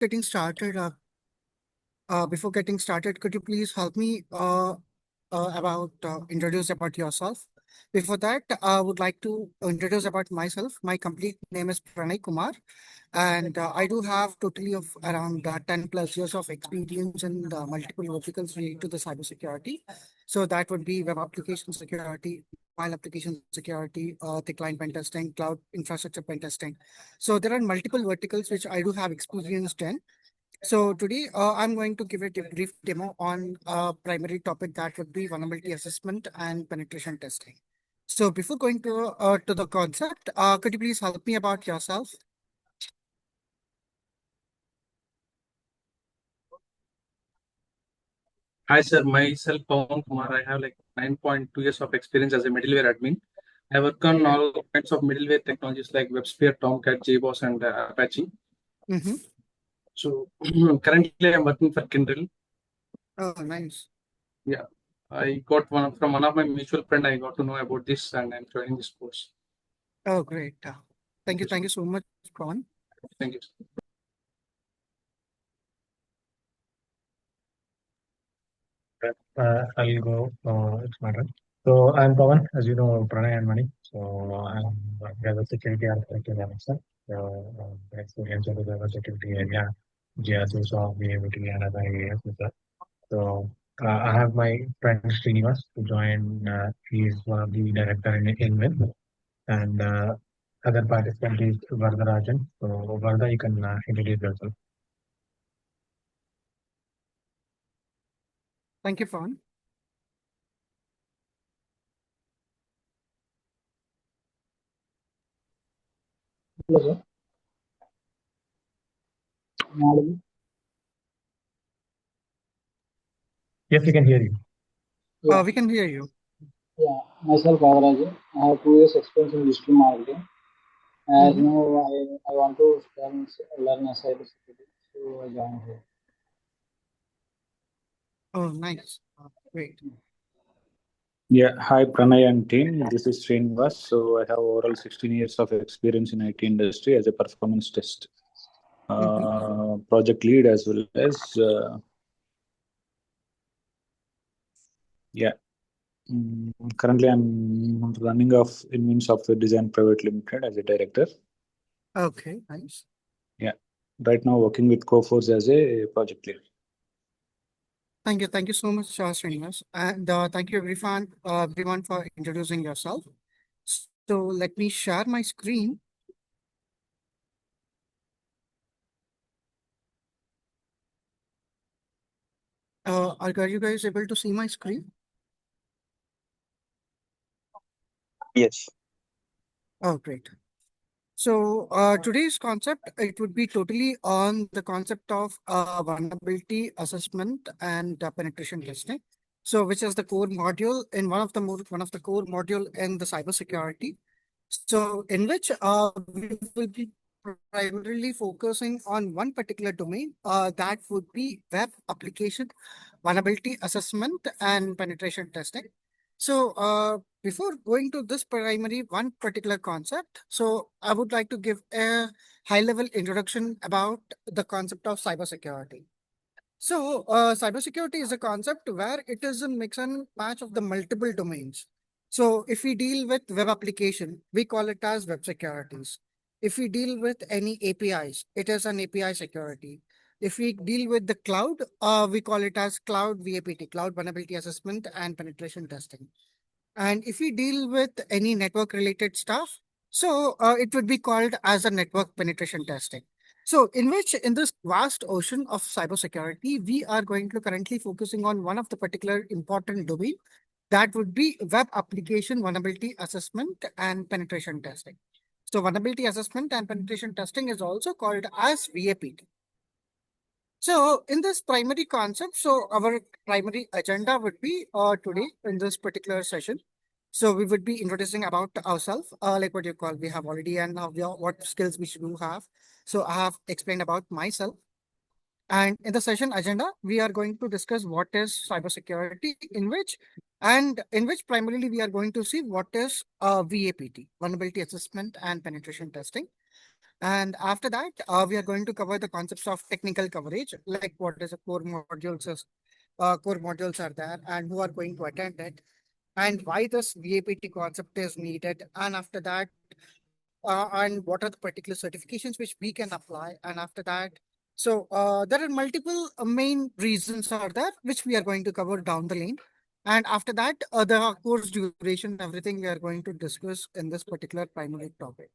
getting started, could you please help me introduce about yourself? Before that, I would like to introduce about myself. My complete name is Pranay Kumar, and I do have totally of around 10 plus years of experience in the multiple verticals related to the cybersecurity. So that would be web application security, mobile application security, the client pen testing, cloud infrastructure pen testing. So there are multiple verticals which I do have experience in. So today I'm going to give a brief demo on a primary topic that would be vulnerability assessment and penetration testing. So before going to the concept, could you please help me about yourself? Hi, sir. Myself, Pawan Kumar. I have like 9.2 years of experience as a middleware admin. I work on all kinds of middleware technologies like WebSphere, Tomcat, JBoss, and Apache. Mm-hmm. So currently, I'm working for Kindle. Oh, nice. Yeah, I got from one of my mutual friend. I got to know about this, and I'm joining this course. Oh, great. Thank you so much, Pawan. Thank you. I'll go. It's my turn. So I'm Pawan, as you know, Pranay and Mani. So I'm a security architect in NSA. So experience in the cyber security area, GRC, SOC, VAVT, and other areas as well. So I have my friend Srinivas to join. He's one of the director in WIN, and other participant is Vardarajan. So Varda, you can introduce yourself. Thank you, Pawan. Hello, sir. Am I audible? Yes, we can hear you. Yeah, We can hear you. yeah. Myself, Agaraja. I have 2 years experience in digital marketing. As you Mm-hmm. know, I want to learn a cybersecurity, so I joined here. Oh, nice. Great. Yeah, hi Pranay and team. This is Srinivas. So I have overall 16 years of experience in IT industry as a performance test project lead as well as yeah. Currently, I'm running off in Software Design Private Limited as a director. Okay, nice. Yeah, right now working with Coforge as a project lead. Thank you so much, Srinivas, and thank you everyone for introducing yourself. So let me share my screen. Are you guys able to see my screen? Yes. Oh, great. So today's concept, it would be totally on the concept of vulnerability assessment and penetration testing. So which is the core module in one of the core module in the cybersecurity. So in which we will be primarily focusing on one particular domain that would be web application vulnerability assessment and penetration testing. So before going to this primary one particular concept, so I would like to give a high level introduction about the concept of cybersecurity. So cybersecurity is a concept where it is a mix and match of the multiple domains. So if we deal with web application, we call it as web securities. If we deal with any APIs, it is an API security. If we deal with the cloud, we call it as cloud VAPT, cloud vulnerability assessment and penetration testing. And if we deal with any network related stuff, so it would be called as a network penetration testing. So in which in this vast ocean of cybersecurity, we are going to currently focusing on one of the particular important domain that would be web application vulnerability assessment and penetration testing. So vulnerability assessment and penetration testing is also called as VAPT. So in this primary concept, so our primary agenda would be today in this particular session. So we would be introducing about ourselves, like what you call, we have already and what skills we should do have. So I have explained about myself. And in the session agenda, we are going to discuss what is cybersecurity, in which primarily we are going to see what is VAPT, vulnerability assessment and penetration testing. And after that, we are going to cover the concepts of technical coverage, like what is a core modules are there and who are going to attend it, and why this VAPT concept is needed. And after that, and what are the particular certifications which we can apply. And after that, there are multiple main reasons are there, which we are going to cover down the lane. And after that, the course duration, everything we are going to discuss in this particular primary topic.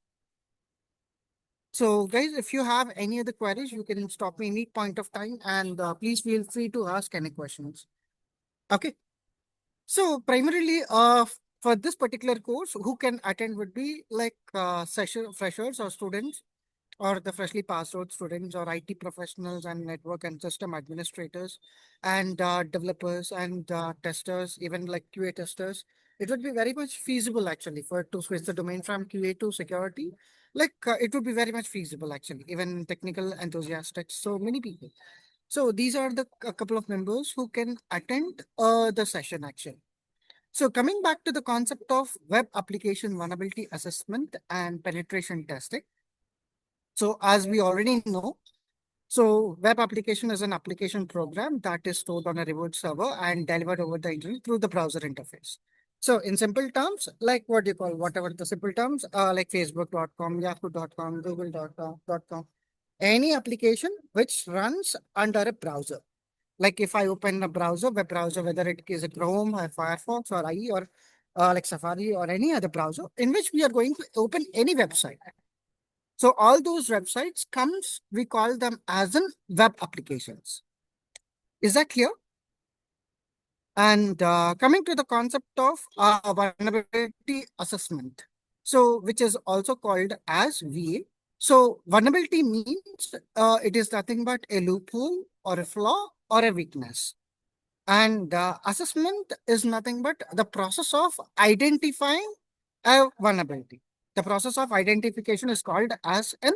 So guys, if you have any other queries, you can stop me any point of time, and please feel free to ask any questions. Okay. So primarily, for this particular course, who can attend would be like freshers or students, or the freshly passed out students, or IT professionals and network and system administrators, and developers and testers, even like QA testers. It would be very much feasible actually for to switch the domain from QA to security. Like it would be very much feasible actually, even technical enthusiasts, so many people. So these are the a couple of members who can attend the session actually. So coming back to the concept of web application vulnerability assessment and penetration testing. So as we already know, so web application is an application program that is stored on a remote server and delivered over the internet through the browser interface. So in simple terms, like what you call, whatever the simple terms, like facebook.com, yahoo.com, google.com, any application which runs under a browser. Like if I open a browser, web browser, whether it is a Chrome or Firefox or IE or like Safari or any other browser in which we are going to open any website. So all those websites we call them as in web applications. Is that clear? And coming to the concept of vulnerability assessment, so which is also called as VA. So vulnerability means it is nothing but a loophole or a flaw or a weakness. And assessment is nothing but the process of identifying a vulnerability. The process of identification is called as an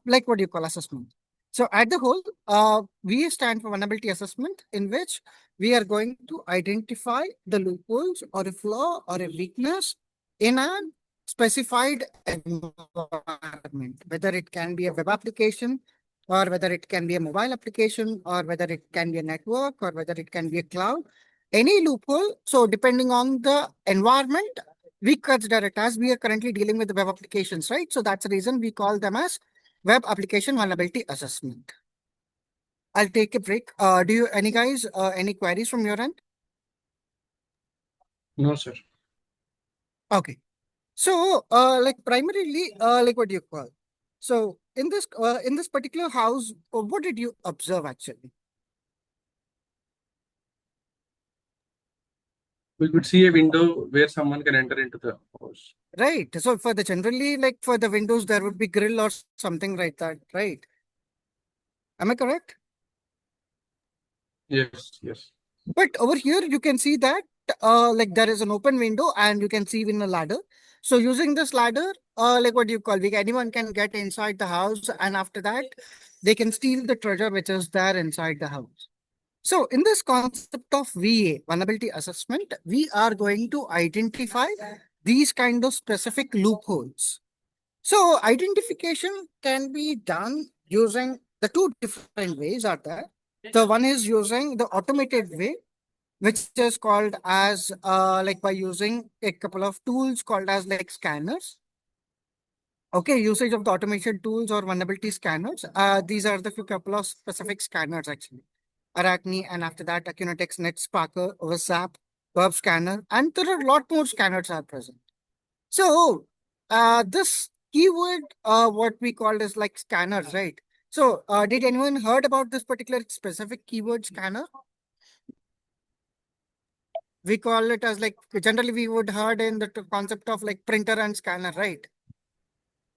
like what do you call assessment. So at the whole, we stand for vulnerability assessment, in which we are going to identify the loopholes or a flaw or a weakness in a specified environment, whether it can be a web application, or whether it can be a mobile application, or whether it can be a network, or whether it can be a cloud, any loophole. So depending on the environment, we consider it as we are currently dealing with the web applications, right? So that's the reason we call them as web application vulnerability assessment. I'll take a break. Do you, any guys, any queries from your end? No, sir. Okay. So, like primarily, like what do you call? So in this particular house, what did you observe actually? We could see a window where someone can enter into the house. Right. So for the generally, like for the windows, there would be grill or something like that, right? Am I correct? Yes, yes. But over here, you can see that like there is an open window and you can see even a ladder. So using this ladder, like what do you call? Anyone can get inside the house, and after that, they can steal the treasure which is there inside the house. So in this concept of VA, vulnerability assessment, we are going to identify these kind of specific loopholes. So identification can be done using the two different ways are there. The one is using the automated way, which is called as like by using a couple of tools called as like scanners. Okay, usage of the automation tools or vulnerability scanners. These are the few couple of specific scanners actually. Arachne, and after that, Acunetex, NetSparker, OSAP, Verb Scanner, and there are a lot more scanners are present. So, this keyword, what we called as like scanners, right? So, did anyone heard about this particular specific keyword scanner? We call it as like, generally we would heard in the concept of like printer and scanner, right?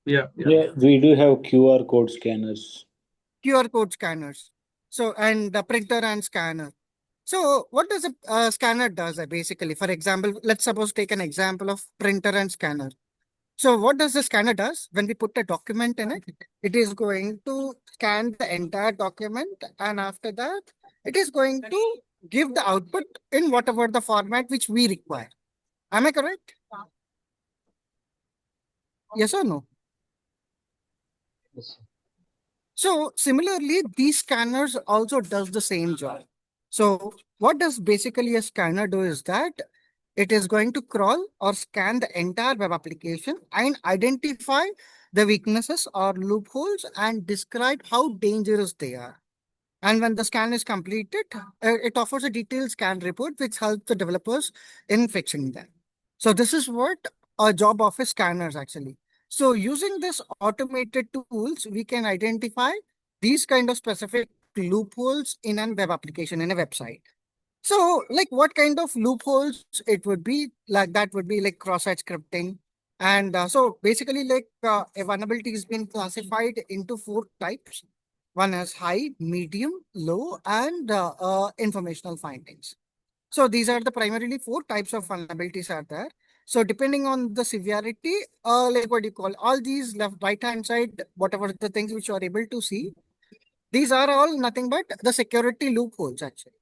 Yeah, Yeah, we do have QR code scanners. QR code scanners. So, and the printer and scanner. So what does a scanner does basically? For example, let's suppose take an example of printer and scanner. So what does the scanner does? When we put a document in it, it is going to scan the entire document, and after that, it is going to give the output in whatever the format which we require. Am I correct? Yes or no? Yes, sir. So similarly, these scanners also does the same job. So what does basically a scanner do is that it is going to crawl or scan the entire web application and identify the weaknesses or loopholes and describe how dangerous they are. And when the scan is completed, it offers a detailed scan report which helps the developers in fixing them. So this is what a job of a scanner is actually. So using this automated tools, we can identify these kind of specific loopholes in a web application, in a website. So like what kind of loopholes it would be, like that would be like cross-site scripting. And so basically like a vulnerability has been classified into 4 types. One is high, medium, low, and informational findings. So these are the primarily 4 types of vulnerabilities are there. So depending on the severity, like what do you call all these left right hand side, whatever the things which you are able to see, these are all nothing but the security loopholes actually.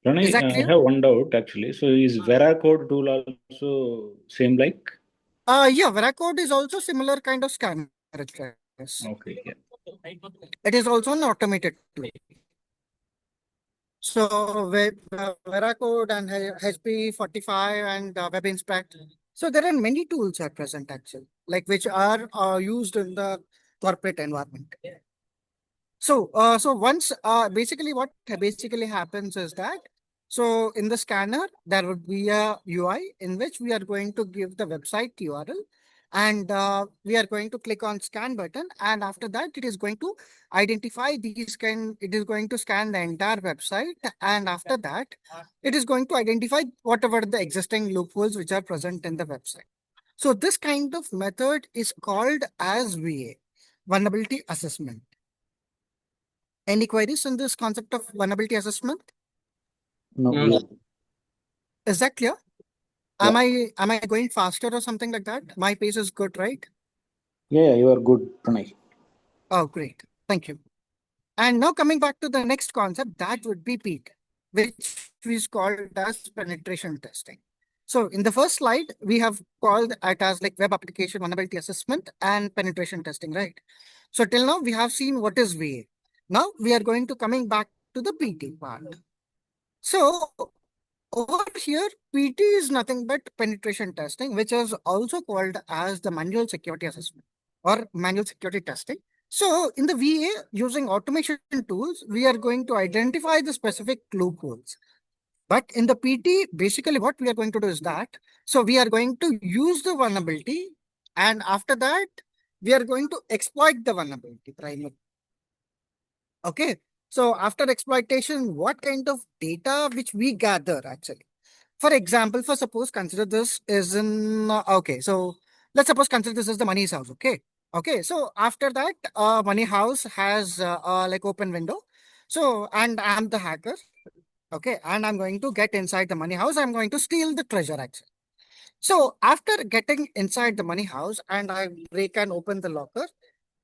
Pranay, Is that I clear? have one doubt actually. So is Veracode tool also same like? Yeah, Veracode is also similar kind of scanner. Yes. Okay, yeah. It is also an automated tool. So Veracode and HP45 and Web Inspect. So there are many tools at present actually, like which are used in the corporate environment. So once basically what basically happens is that so in the scanner there would be a UI in which we are going to give the website URL and we are going to click on scan button, and after that it is going to identify these it is going to scan the entire website, and after that it is going to identify whatever the existing loopholes which are present in the website. So this kind of method is called as VA, vulnerability assessment. Any queries on this concept of vulnerability assessment? No, No, yeah. Is that clear? Yeah. Am I going faster or something like that? My pace is good, right? Yeah, you are good, Pranay. Oh, great. Thank you. And now coming back to the next concept, that would be PEAT, which is called as penetration testing. So in the first slide, we have called it as like web application vulnerability assessment and penetration testing, right? So till now we have seen what is VA. Now we are going to coming back to the PT part. So over here, PT is nothing but penetration testing, which is also called as the manual security assessment or manual security testing. So in the VA, using automation tools, we are going to identify the specific loopholes. But in the PT, basically what we are going to do is that, so we are going to use the vulnerability, and after that, we are going to exploit the vulnerability primarily. Okay. So after exploitation, what kind of data which we gather actually? For example, for suppose consider this is in okay. So let's suppose consider this is the money's house. Okay. Okay. So after that, money house has like open window. So and I'm the hacker. Okay, and I'm going to get inside the money house. I'm going to steal the treasure actually. So after getting inside the money house and I break and open the locker,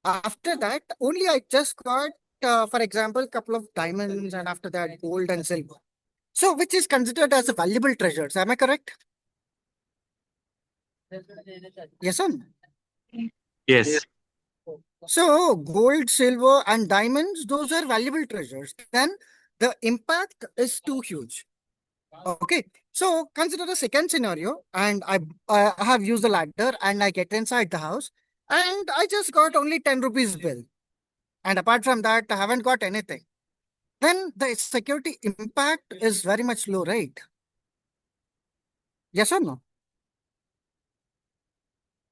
after that only I just got, for example, couple of diamonds and after that gold and silver. So which is considered as a valuable treasures. Am I correct? Yes or no? Yes. So gold, silver, and diamonds, those are valuable treasures. Then the impact is too huge. Okay. So consider the second scenario, and I have used the ladder and I get inside the house, and I just got only 10 rupees bill. And apart from that, I haven't got anything. Then the security impact is very much low, right? Yes or no?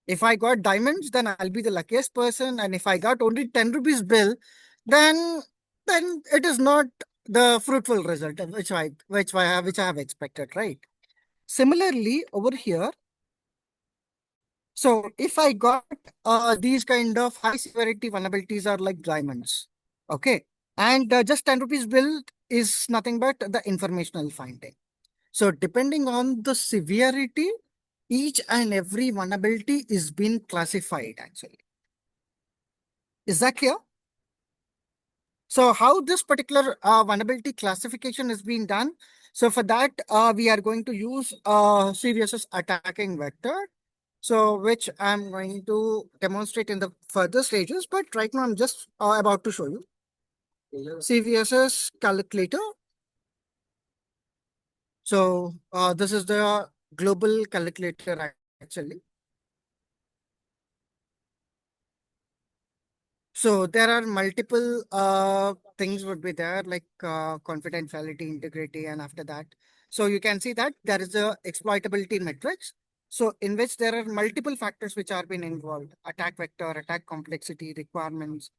If I got diamonds, then I'll be the luckiest person. And if I got only 10 rupees bill, then then it is not the fruitful result which I have expected, right? Similarly, over here, so if I got these kind of high severity vulnerabilities are like diamonds, okay, and just 10 rupees bill is nothing but the informational finding. So depending on the severity, each and every vulnerability is being classified actually. Is that clear? So how this particular vulnerability classification is being done? So for that, we are going to use CVSS attacking vector. So which I'm going to demonstrate in the further stages, but right now I'm just about to show you. CVSS calculator. So this is the global calculator actually. So there are multiple things would be there like confidentiality, integrity, and after that. So you can see that there is a exploitability matrix. So in which there are multiple factors which are being involved: attack vector, attack complexity, requirements,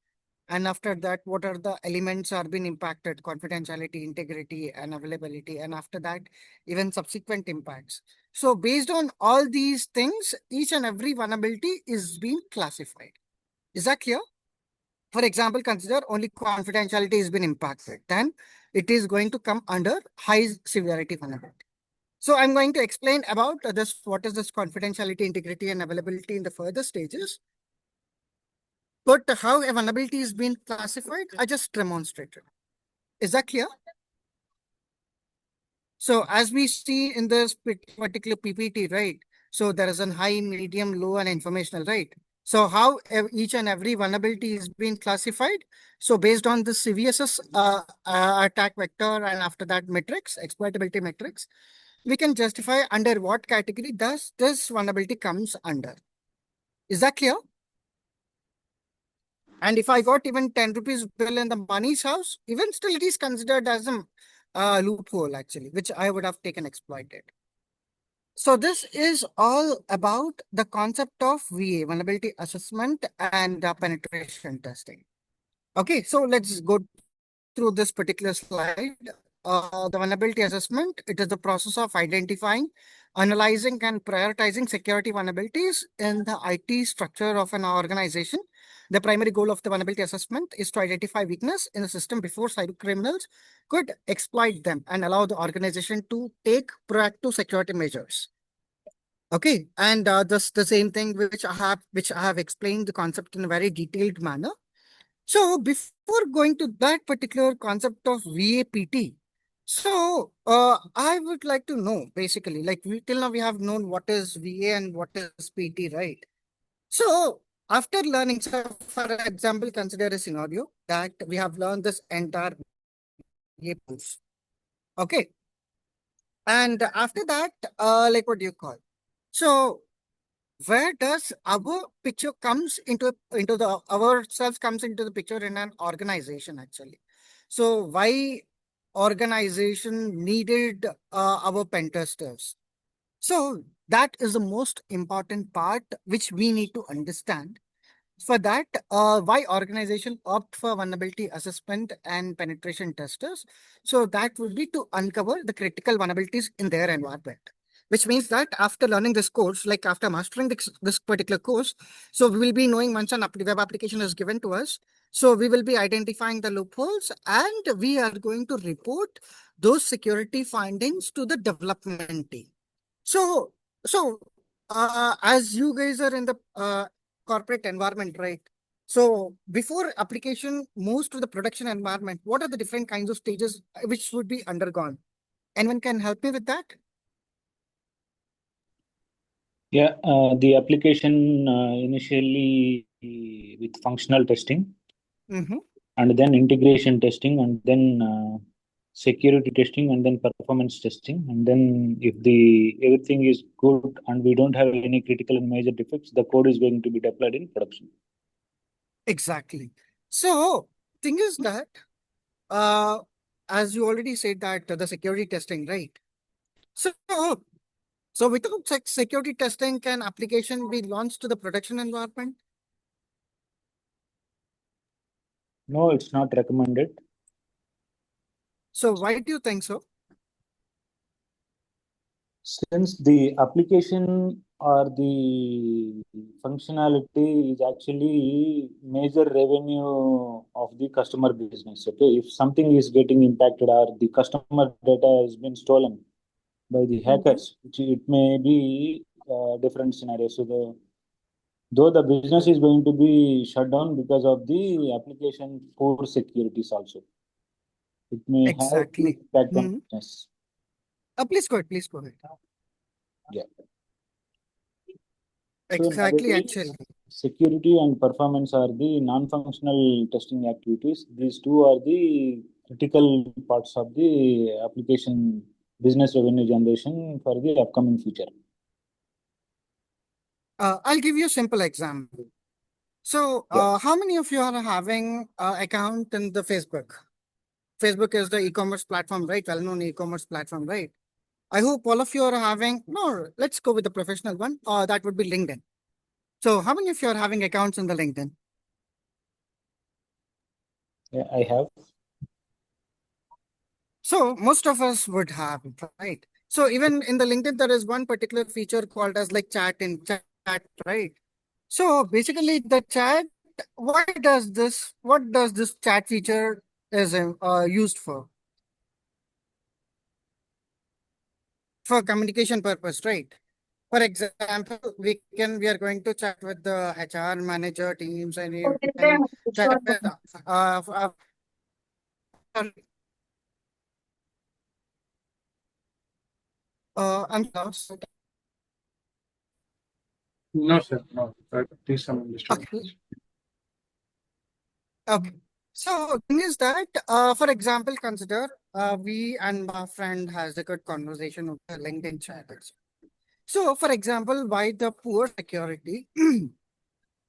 and after that, what are the elements are being impacted: confidentiality, integrity, and availability, and after that, even subsequent impacts. So based on all these things, each and every vulnerability is being classified. Is that clear? For example, consider only confidentiality has been impacted. Then it is going to come under high severity vulnerability. So I'm going to explain about this, what is this confidentiality, integrity, and availability in the further stages. But how a vulnerability is being classified, I just demonstrated. Is that clear? So as we see in this particular PPT, right? So there is a high, medium, low, and informational, right? So how each and every vulnerability is being classified? So based on the CVSS attack vector and after that matrix, exploitability matrix, we can justify under what category does this vulnerability comes under. Is that clear? And if I got even 10 rupees bill in the money's house, even still it is considered as a loophole actually, which I would have taken exploited. So this is all about the concept of VA, vulnerability assessment and penetration testing. Okay, so let's go through this particular slide. The vulnerability assessment, it is the process of identifying, analyzing, and prioritizing security vulnerabilities in the IT structure of an organization. The primary goal of the vulnerability assessment is to identify weakness in the system before cyber criminals could exploit them and allow the organization to take proactive security measures. Okay, and this the same thing which I have explained the concept in a very detailed manner. So before going to that particular concept of VAPT, so I would like to know basically, like till now we have known what is VA and what is PT, right? So after learning, so for example, consider a scenario that we have learned this entire VA course. Okay, and after that, like what do you call? So where does our picture comes into the ourselves comes into the picture in an organization actually? So why organization needed our pen testers? So that is the most important part which we need to understand. For that, why organization opt for vulnerability assessment and penetration testers? So that would be to uncover the critical vulnerabilities in their environment. Which means that after learning this course, like after mastering this particular course, so we will be knowing once an web application is given to us. So we will be identifying the loopholes and we are going to report those security findings to the development team. So, as you guys are in the corporate environment, right? So before application moves to the production environment, what are the different kinds of stages which would be undergone? Anyone can help me with that? Yeah, the application initially with functional testing, and then integration testing, and then security testing, and then performance testing. And then if the everything is good and we don't have any critical and major defects, the code is going to be deployed in production. Exactly. So thing is that, as you already said that the security testing, right? So without security testing, can application be launched to the production environment? No, it's not recommended. So why do you think so? Since the application or the functionality is actually major revenue of the customer business. Okay, if something is getting impacted or the customer data has been stolen by the hackers, it may be a different scenario. So though the business is going to be shut down because of the application poor securities also, it may have Exactly. impact on business. Please go ahead. Please go ahead. Yeah. Exactly, nowadays, actually. security and performance are the non-functional testing activities. These two are the critical parts of the application business revenue generation for the upcoming future. I'll give you a simple example. So, how many of you are having account in the Facebook? Facebook is the e-commerce platform, right? Well-known e-commerce platform, right? I hope all of you are having, no, let's go with the professional one. That would be LinkedIn. So how many of you are having accounts in the LinkedIn? Yeah, I have. So most of us would have, right? So even in the LinkedIn, there is one particular feature called as like chat in chat, right? So basically the chat, what does this chat feature is used for? For communication purpose, right? For example, we are going to chat with the HR manager teams and we can chat with I'm lost. No, sir. No. Please, some disturbance. Okay. Okay. So thing is that, for example, consider we and my friend has a good conversation with the LinkedIn chat. So, for example, why the poor security?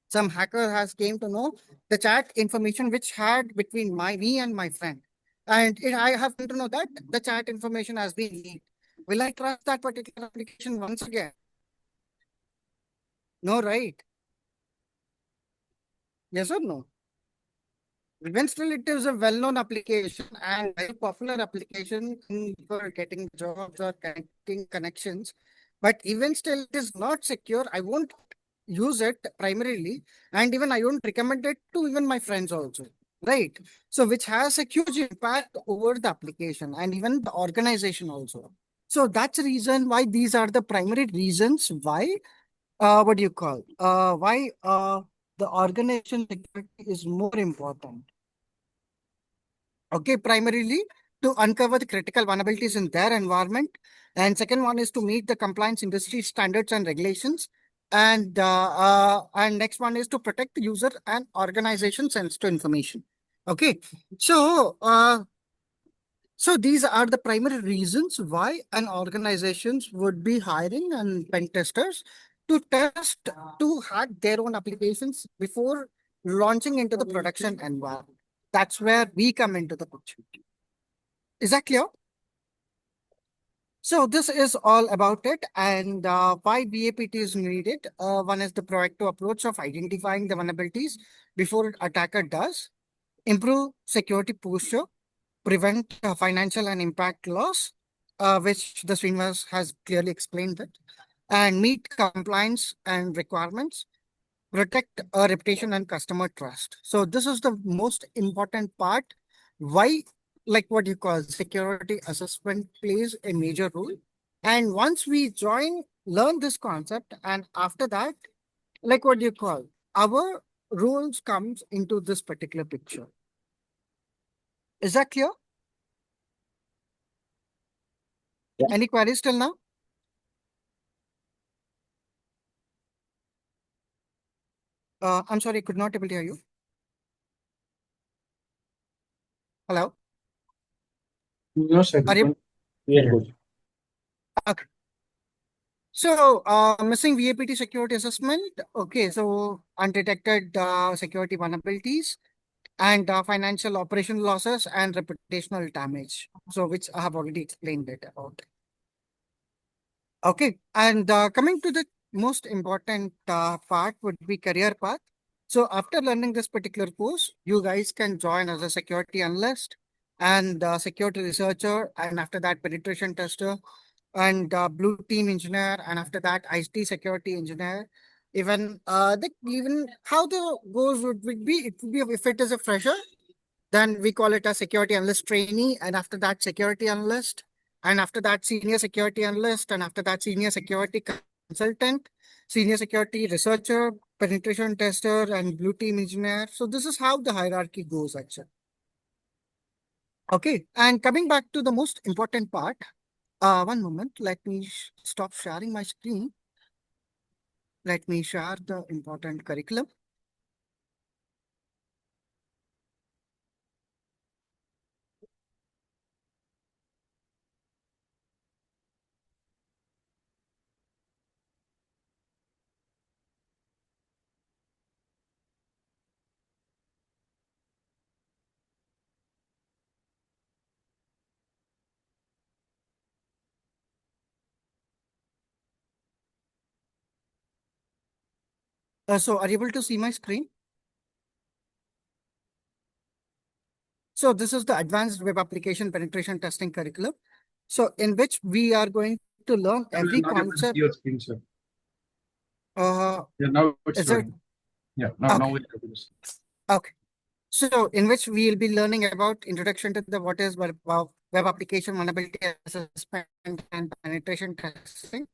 Some hacker has came to know the chat information which had between me and my friend, and I have come to know that the chat information has been leaked. Will I trust that particular application once again? No, right? Yes or no? Even still, it is a well-known application and very popular application for getting jobs or connecting connections. But even still, it is not secure. I won't use it primarily, and even I won't recommend it to even my friends also. Right. So, which has a huge impact over the application and even the organization also. So that's the reason why these are the primary reasons why what do you call why the organization security is more important. Okay, primarily to uncover the critical vulnerabilities in their environment. And second one is to meet the compliance industry standards and regulations. And next one is to protect the user and organization sensitive information. Okay, so so these are the primary reasons why an organizations would be hiring and pen testers to test to hack their own applications before launching into the production environment. That's where we come into the picture. Is that clear? So this is all about it and why BAPT is needed. One is the proactive approach of identifying the vulnerabilities before attacker does, improve security posture, prevent financial and impact loss, which the Srinivas has clearly explained it, and meet compliance and requirements, protect a reputation and customer trust. So this is the most important part. Why, like what you call security assessment plays a major role. And once we learn this concept, and after that, like what you call our roles comes into this particular picture. Is that clear? Yeah. Any queries till now? I'm sorry, could not able to hear you. Hello? No, sir. Are you? We are good. Okay. So, missing VAPT security assessment. Okay, so undetected security vulnerabilities and financial operational losses and reputational damage. So, which I have already explained it about. Okay, and coming to the most important part would be career path. So after learning this particular course, you guys can join as a security analyst and security researcher, and after that penetration tester and blue team engineer, and after that IT security engineer. Even how the goes would be it would be if it is a fresher, then we call it a security analyst trainee, and after that, security analyst, and after that, senior security analyst, and after that, senior security consultant, senior security researcher, penetration tester, and blue team engineer. So this is how the hierarchy goes, actually. Okay, and coming back to the most important part, one moment, let me stop sharing my screen. Let me share the important curriculum. So are you able to see my screen? So this is the advanced web application penetration testing curriculum. So in which we are going to learn every Not able to see concept. your screen, sir. Uh, Yeah, now it's is it? showing. Yeah, now Okay. we're able to see. Okay. So in which we will be learning about introduction to the what is web application vulnerability assessment and penetration testing.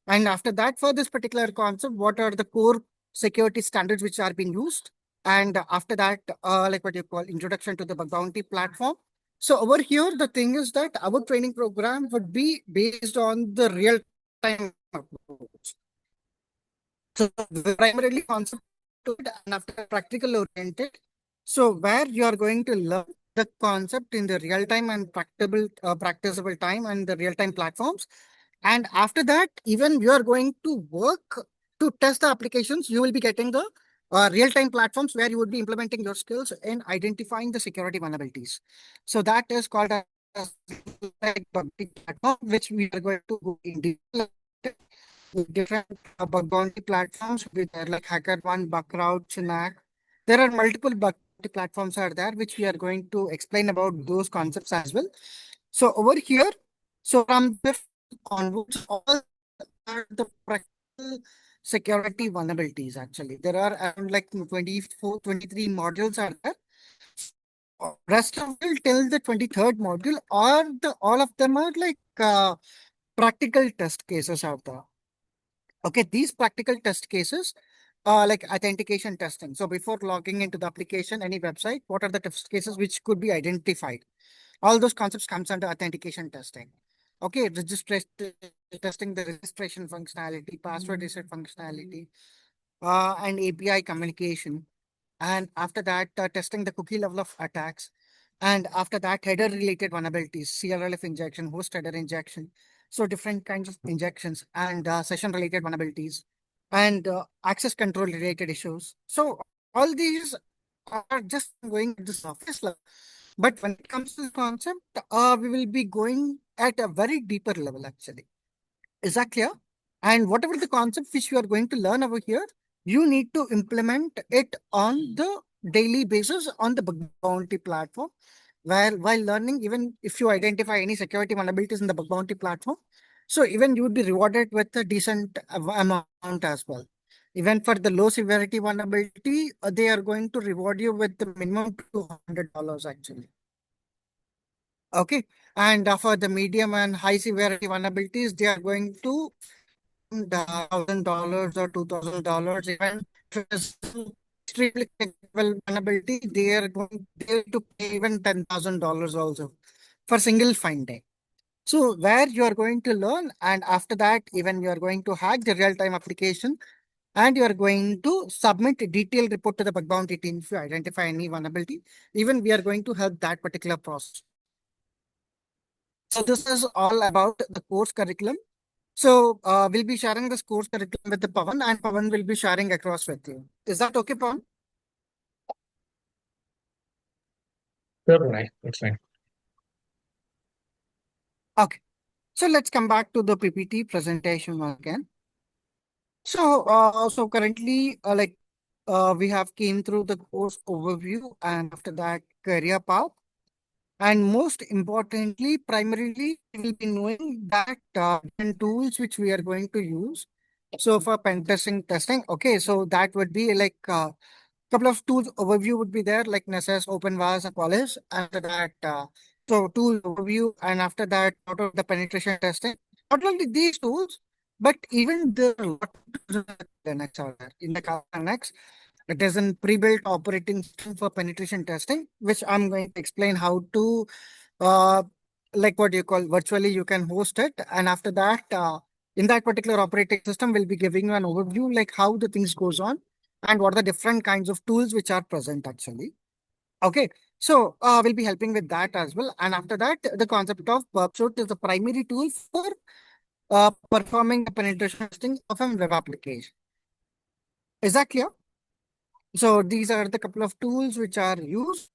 And after that, for this particular concept, what are the core security standards which are being used? And after that, like what you call introduction to the bug bounty platform. So over here, the thing is that our training program would be based on the real time approach. So the primarily concept and after practical oriented. So where you are going to learn the concept in the real time and practicable time and the real time platforms. And after that, even you are going to work to test the applications. You will be getting the real time platforms where you would be implementing your skills in identifying the security vulnerabilities. So that is called as like bug platform, which we are going to go in detail with different bug bounty platforms with like HackerOne, Bugcrowd, Chinak. There are multiple bug bounty platforms are there, which we are going to explain about those concepts as well. So over here, so from fifth onwards, all are the practical security vulnerabilities actually. There are around like 24, 23 modules are there. Rest of it till the 23rd module, or the all of them are like practical test cases out there. Okay, these practical test cases are like authentication testing. So before logging into the application, any website, what are the test cases which could be identified? All those concepts comes under authentication testing. Okay, registration testing the registration functionality, password reset functionality, and API communication. And after that, testing the cookie level of attacks. And after that, header related vulnerabilities, CRLF injection, host header injection. So different kinds of injections and session related vulnerabilities and access control related issues. So all these are just going at the surface level. But when it comes to the concept, we will be going at a very deeper level actually. Is that clear? And whatever the concept which you are going to learn over here, you need to implement it on the daily basis on the bug bounty platform. While learning, even if you identify any security vulnerabilities in the bug bounty platform, so even you would be rewarded with a decent amount as well. Even for the low severity vulnerability, they are going to reward you with the minimum $200 actually. Okay. And for the medium and high severity vulnerabilities, they are going to $1,000 or $2,000. Even if it is extremely critical vulnerability, they are going to pay even $10,000 also for single finding. So where you are going to learn, and after that, even you are going to hack the real-time application, and you are going to submit a detailed report to the bug bounty team if you identify any vulnerability. Even we are going to help that particular process. So this is all about the course curriculum. So we'll be sharing this course curriculum with the Pawan, and Pawan will be sharing across with you. Is that okay, Pawan? Sure, right. That's fine. Okay. So let's come back to the PPT presentation again. So currently, we have came through the course overview, and after that, career path. And most importantly, primarily, we will be knowing that different tools which we are going to use. So for pen testing, okay, so that would be like couple of tools overview would be there, like Nessus, OpenVAS, and Qualys. After that, so tool overview, and after that, out of the penetration testing. Not only these tools, but even the lot of Linux are there. In the Linux, it is a pre-built operating system for penetration testing, which I'm going to explain how to, like what you call virtually, you can host it, and after that, In that particular operating system, we'll be giving you an overview like how the things goes on and what are the different kinds of tools which are present actually. Okay, so we'll be helping with that as well. And after that, the concept of burp is the primary tool for performing the penetration testing of a web application. Is that clear? So these are the couple of tools which are used.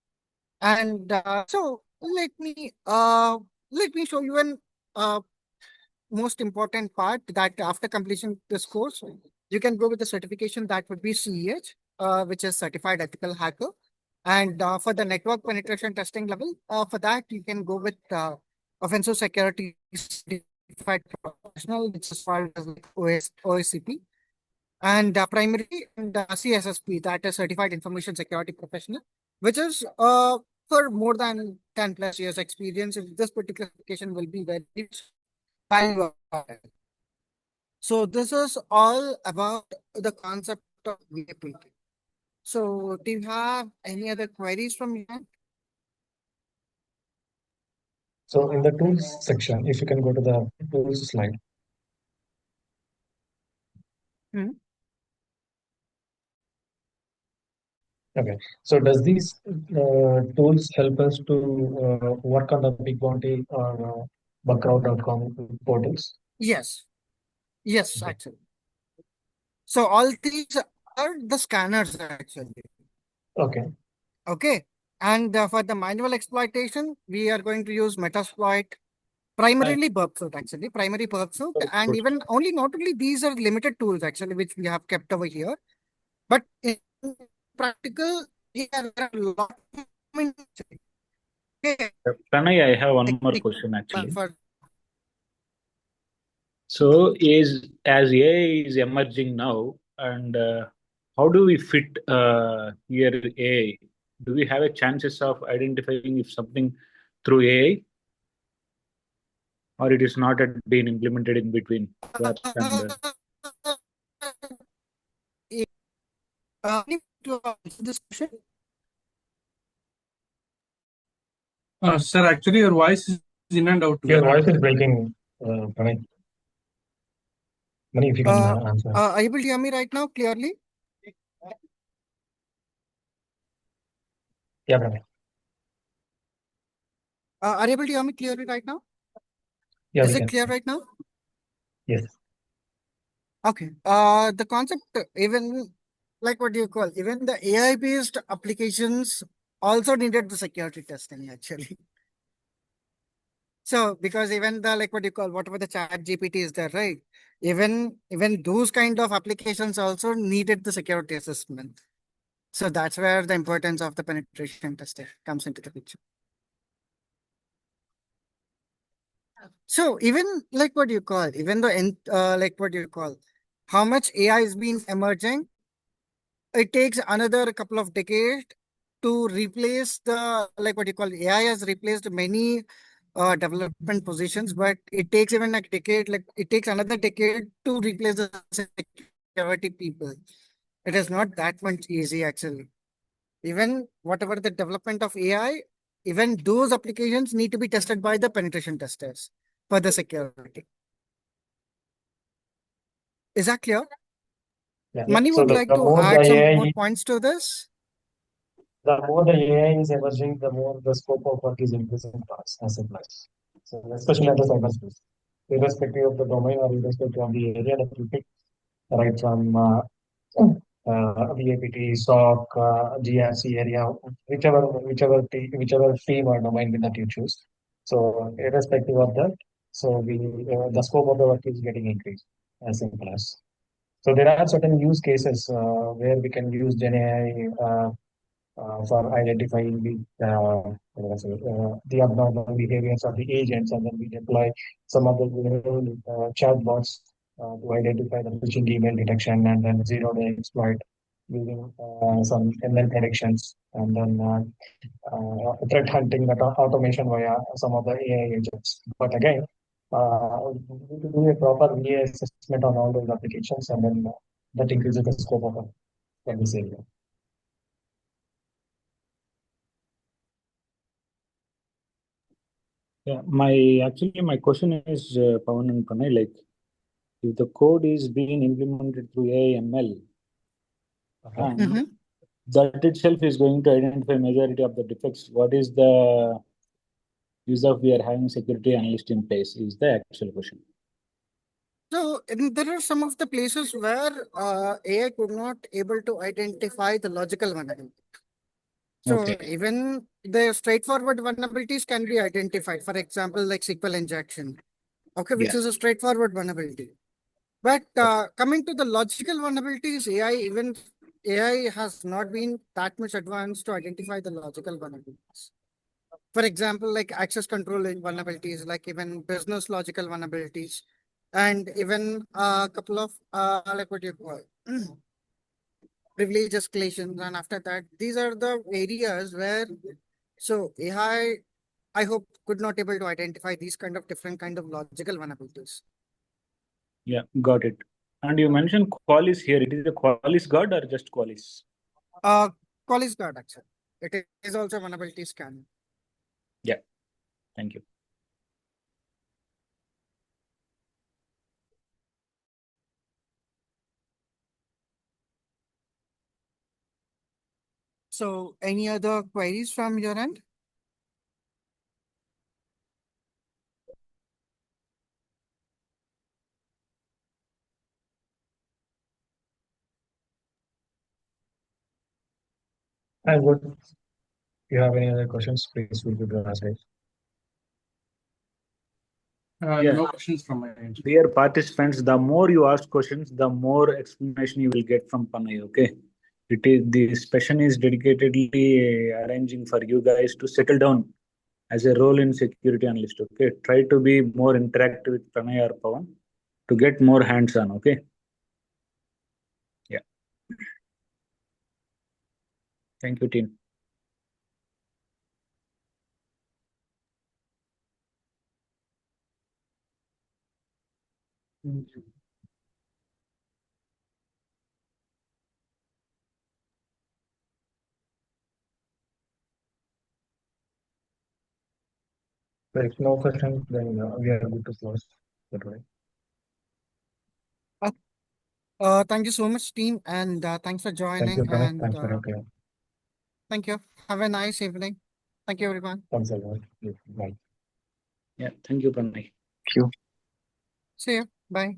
And so let me show you an most important part that after completion this course, you can go with the certification that would be CEH, which is Certified Ethical Hacker. And for the network penetration testing level, for that you can go with Offensive Security Certified Professional, which is called as like OSCP. And primary and CSSP, that is Certified Information Security Professional, which is for more than 10 plus years experience. This particular certification will be very valuable. So this is all about the concept of VAP. So do you have any other queries from you? So in the tools section, if you can go to the tools slide. Okay, so does these tools help us to work on the Big Bounty or bugcrowd.com portals? Yes. Yes, Okay. actually. So all these are the scanners actually. Okay. Okay. And for the manual exploitation, we are going to use Metasploit, primarily burp actually, primary burp. And even only not only these are limited tools actually, which we have kept over here. But in practical, there are a lot of okay. Pranay, I have one more question actually. For So as AI is emerging now, and how do we fit here AI? Do we have a chances of identifying if something through AI, or it is not yet been implemented in between gaps and to answer this question. Sir, actually, your voice is in and out. Your voice is breaking, Pranay. Mani, if you can answer. Are you able to hear me right now clearly? Yeah, Pranay. Are you able to hear me clearly right now? Yeah, Is we it can. clear right now? Yes. Okay. The concept, even like what do you call, even the AI-based applications also needed the security testing actually. So because even the like what do you call, whatever the chat GPT is there, right? Even those kind of applications also needed the security assessment. So that's where the importance of the penetration testing comes into the picture. So even like what do you call, even the like what do you call, how much AI is being emerging, it takes another couple of decades to replace the like what you call AI has replaced many development positions, but it takes even a decade, like it takes another decade to replace the security people. It is not that much easy actually. Even whatever the development of AI, even those applications need to be tested by the penetration testers for the security. Is that clear? Yeah. Mani So would like the to more the add some AI, more points to this. the more the AI is emerging, the more the scope of work is increasing for us as employees. So especially at the cyberspace, irrespective of the domain or irrespective of the area that you pick, right from VAPT, SOC, GRC area, whichever team or domain that you choose. So irrespective of that, so the scope of the work is getting increased as simple as. So there are certain use cases where we can use Gen AI for identifying the abnormal behaviors of the agents, and then we deploy some of the chatbots to identify the phishing email detection and then zero-day exploit using some ML predictions, and then threat hunting that automation via some of the AI agents. But again, we need to do a proper VA assessment on all those applications, and then that increases the scope of this area. yeah, my question is Pawan and Pranay, like if the code is being implemented through AML, and Mhm. that itself is going to identify majority of the defects, what is the use of we are having security analyst in place is the actual question. So there are some of the places where AI could not able to identify the logical vulnerability. So Okay. even the straightforward vulnerabilities can be identified. For example, like SQL injection, okay, which Yeah. is a straightforward vulnerability. But coming to the logical vulnerabilities, AI has not been that much advanced to identify the logical vulnerabilities. For example, like access control vulnerabilities, like even business logical vulnerabilities, and even a couple of like what you call privilege escalations. And after that, these are the areas where so I hope could not able to identify these kind of different kind of logical vulnerabilities. Yeah, got it. And you mentioned Qualys here. It is a Qualys guard or just Qualys? Qualys guard actually. It is also vulnerability scan. Yeah, thank you. So any other queries from your end? And what, if you have any other questions, please feel free to ask it. Yeah. No questions from my end. Dear participants, the more you ask questions, the more explanation you will get from Panay, okay? This session is dedicatedly arranging for you guys to settle down as a role in security analyst, okay? Try to be more interactive with Pranay or Pawan to get more hands-on, okay? Yeah. Thank you, team. Thank you. If no questions, then we are good to close for today. Thank you so much, team, and thanks for Thank you, joining. Pranay. And Thanks for your time. thank you. Have a nice evening. Thank you, everyone. Thanks a lot. Bye. Yeah, thank you, Pranay. Thank you. See you. Bye.